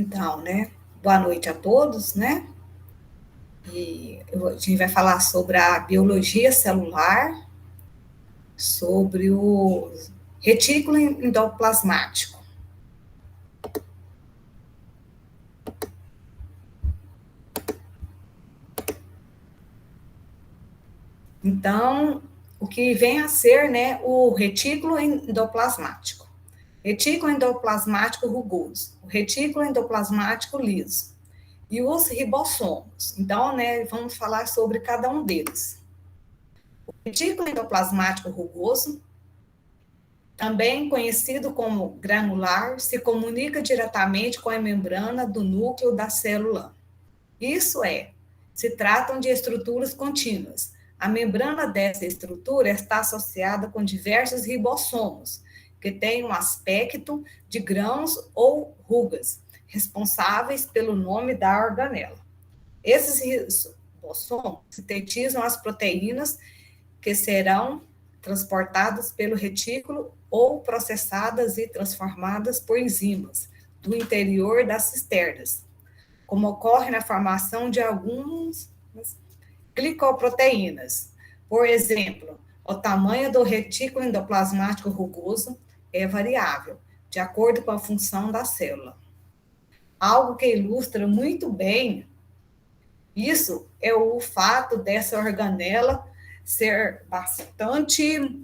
Então, né? Boa noite a todos, né? A gente vai falar sobre a biologia celular, sobre o retículo endoplasmático. Então, o que vem a ser, né, o retículo endoplasmático. Retículo endoplasmático rugoso, o retículo endoplasmático liso e os ribossomos. Então, né, vamos falar sobre cada um deles. O retículo endoplasmático rugoso, também conhecido como granular, se comunica diretamente com a membrana do núcleo da célula. Isso é, se tratam de estruturas contínuas. A membrana dessa estrutura está associada com diversos ribossomos, que têm um aspecto de grãos ou rugas, responsáveis pelo nome da organela. Esses ribossomos sintetizam as proteínas que serão transportadas pelo retículo ou processadas e transformadas por enzimas do interior das cisternas, como ocorre na formação de algumas glicoproteínas. Por exemplo, o tamanho do retículo endoplasmático rugoso é variável, de acordo com a função da célula. Algo que ilustra muito bem isso é o fato dessa organela ser bastante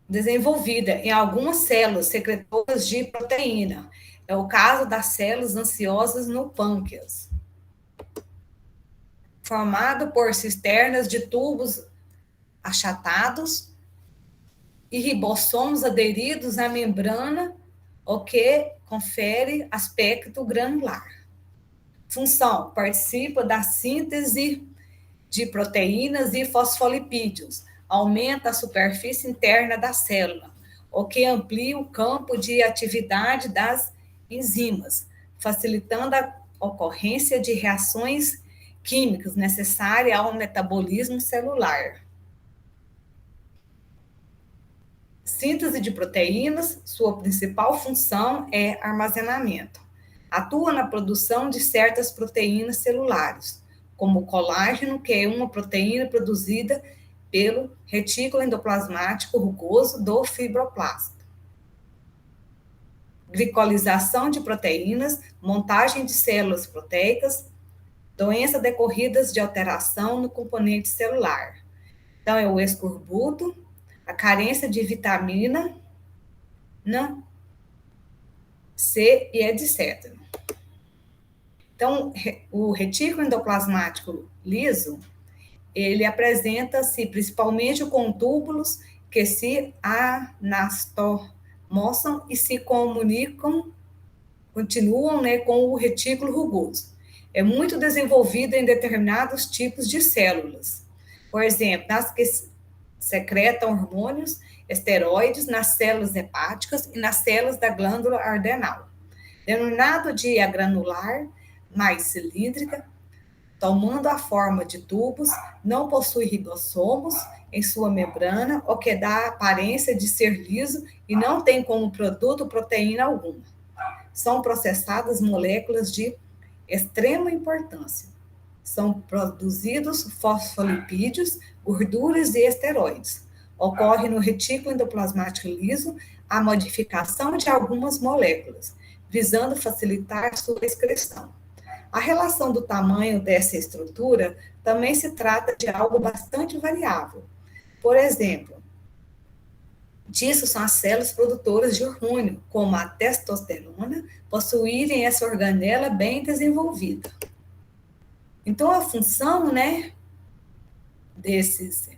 desenvolvida em algumas células secretoras de proteína. É o caso das células ansiosas no pâncreas, formado por cisternas de tubos achatados e ribossomos aderidos à membrana, o que confere aspecto granular. Função: participa da síntese de proteínas e fosfolipídios, aumenta a superfície interna da célula, o que amplia o campo de atividade das enzimas, facilitando a ocorrência de reações químicas necessárias ao metabolismo celular. Síntese de proteínas, sua principal função é armazenamento. Atua na produção de certas proteínas celulares, como o colágeno, que é uma proteína produzida pelo retículo endoplasmático rugoso do fibroplasto. Glicolização de proteínas, montagem de células proteicas, doenças decorridas de alteração no componente celular. Então, é o escorbuto, a carência de vitamina C e etc. Então, o retículo endoplasmático liso, ele apresenta-se principalmente com túbulos que se anastomosam e se continuam, né, com o retículo rugoso. É muito desenvolvido em determinados tipos de células. Por exemplo, nas que secretam hormônios, esteroides, nas células hepáticas e nas células da glândula adrenal. Denominado de agranular, mais cilíndrica, tomando a forma de tubos, não possui ribossomos em sua membrana, o que dá a aparência de ser liso e não tem como produto proteína alguma. São processadas moléculas de extrema importância. São produzidos fosfolipídios, gorduras e esteroides. Ocorre no retículo endoplasmático liso a modificação de algumas moléculas, visando facilitar sua excreção. A relação do tamanho dessa estrutura também se trata de algo bastante variável. Por exemplo, disso são as células produtoras de hormônio, como a testosterona, possuírem essa organela bem desenvolvida. Então, a função, né, desses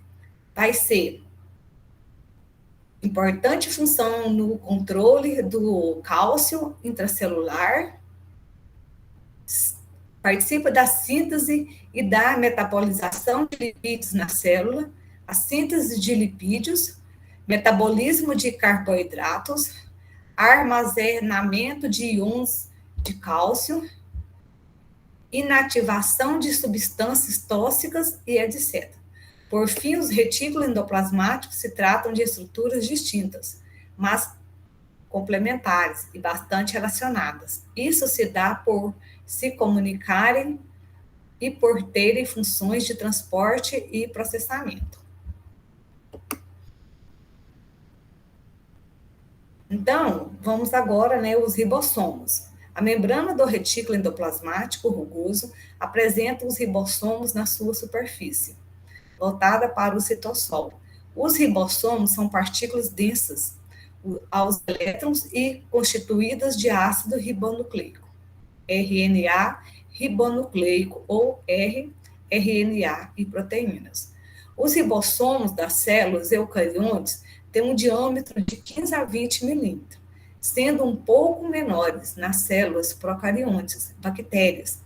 vai ser importante função no controle do cálcio intracelular, participa da síntese e da metabolização de lipídios na célula, a síntese de lipídios, metabolismo de carboidratos, armazenamento de íons de cálcio, inativação de substâncias tóxicas e etc. Por fim, os retículos endoplasmáticos se tratam de estruturas distintas, mas complementares e bastante relacionadas. Isso se dá por se comunicarem e por terem funções de transporte e processamento. Então, vamos agora, né, os ribossomos. A membrana do retículo endoplasmático rugoso apresenta os ribossomos na sua superfície, voltada para o citossol. Os ribossomos são partículas densas aos elétrons e constituídas de ácido ribonucleico, RNA ribonucleico ou rRNA e proteínas. Os ribossomos das células eucariontes têm um diâmetro de 15 a 20 milímetros, sendo um pouco menores nas células procariontes, bactérias.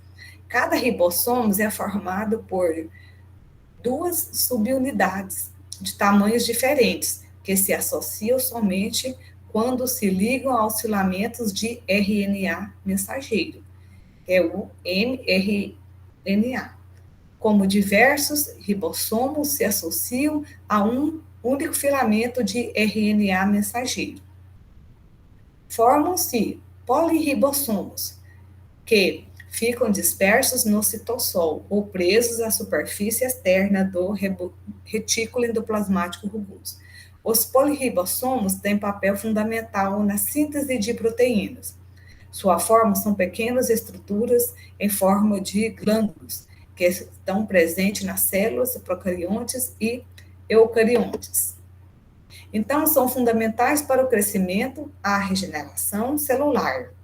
Cada ribossomo é formado por duas subunidades de tamanhos diferentes, que se associam somente quando se ligam aos filamentos de RNA mensageiro, que é o mRNA. Como diversos ribossomos se associam a um único filamento de RNA mensageiro. Formam-se polirribossomos, que ficam dispersos no citossol ou presos à superfície externa do retículo endoplasmático rugoso. Os polirribossomos têm papel fundamental na síntese de proteínas. Sua forma são pequenas estruturas em forma de glândulos, que estão presentes nas células procariontes e eucariontes. Então, são fundamentais para o crescimento, a regeneração celular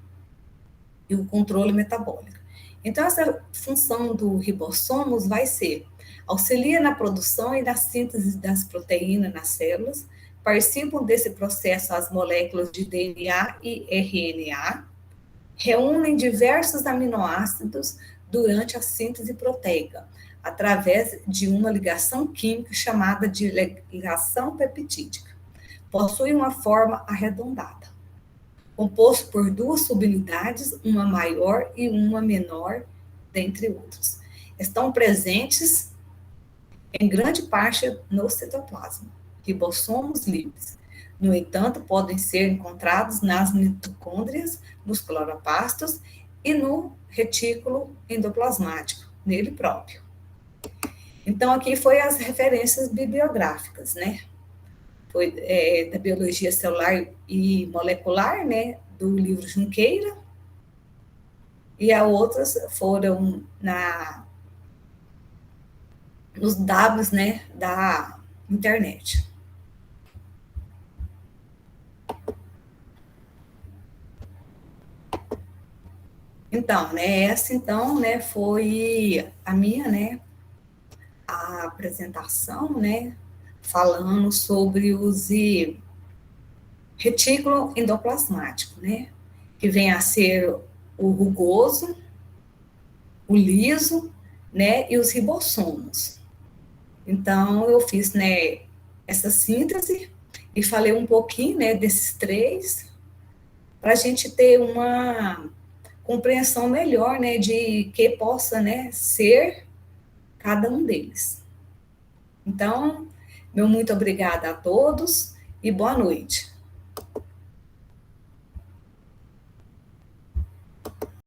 e o controle metabólico. Então, essa função do ribossomos vai ser auxilia na produção e na síntese das proteínas nas células, participam desse processo as moléculas de DNA e RNA, reúnem diversos aminoácidos durante a síntese proteica, através de uma ligação química chamada de ligação peptídica. Possui uma forma arredondada, composto por duas subunidades, uma maior e uma menor, dentre outros. Estão presentes em grande parte no citoplasma, ribossomos livres. No entanto, podem ser encontrados nas mitocôndrias, nos cloroplastos e no retículo endoplasmático, nele próprio. Então, aqui foi as referências bibliográficas, né? Foi da biologia celular e molecular, né? Do livro Junqueira. E as outras foram nos dados, né? Da internet. Então, né? Essa, então, né? Foi a minha, né? A apresentação, né? Falando sobre os retículo endoplasmático, né? Que vem a ser o rugoso, o liso, né? E os ribossomos. Então, eu fiz, né? Essa síntese e falei um pouquinho, né? Desses três, para a gente ter uma compreensão melhor, né? De que possa, né? Ser cada um deles. Então, meu muito obrigada a todos e boa noite.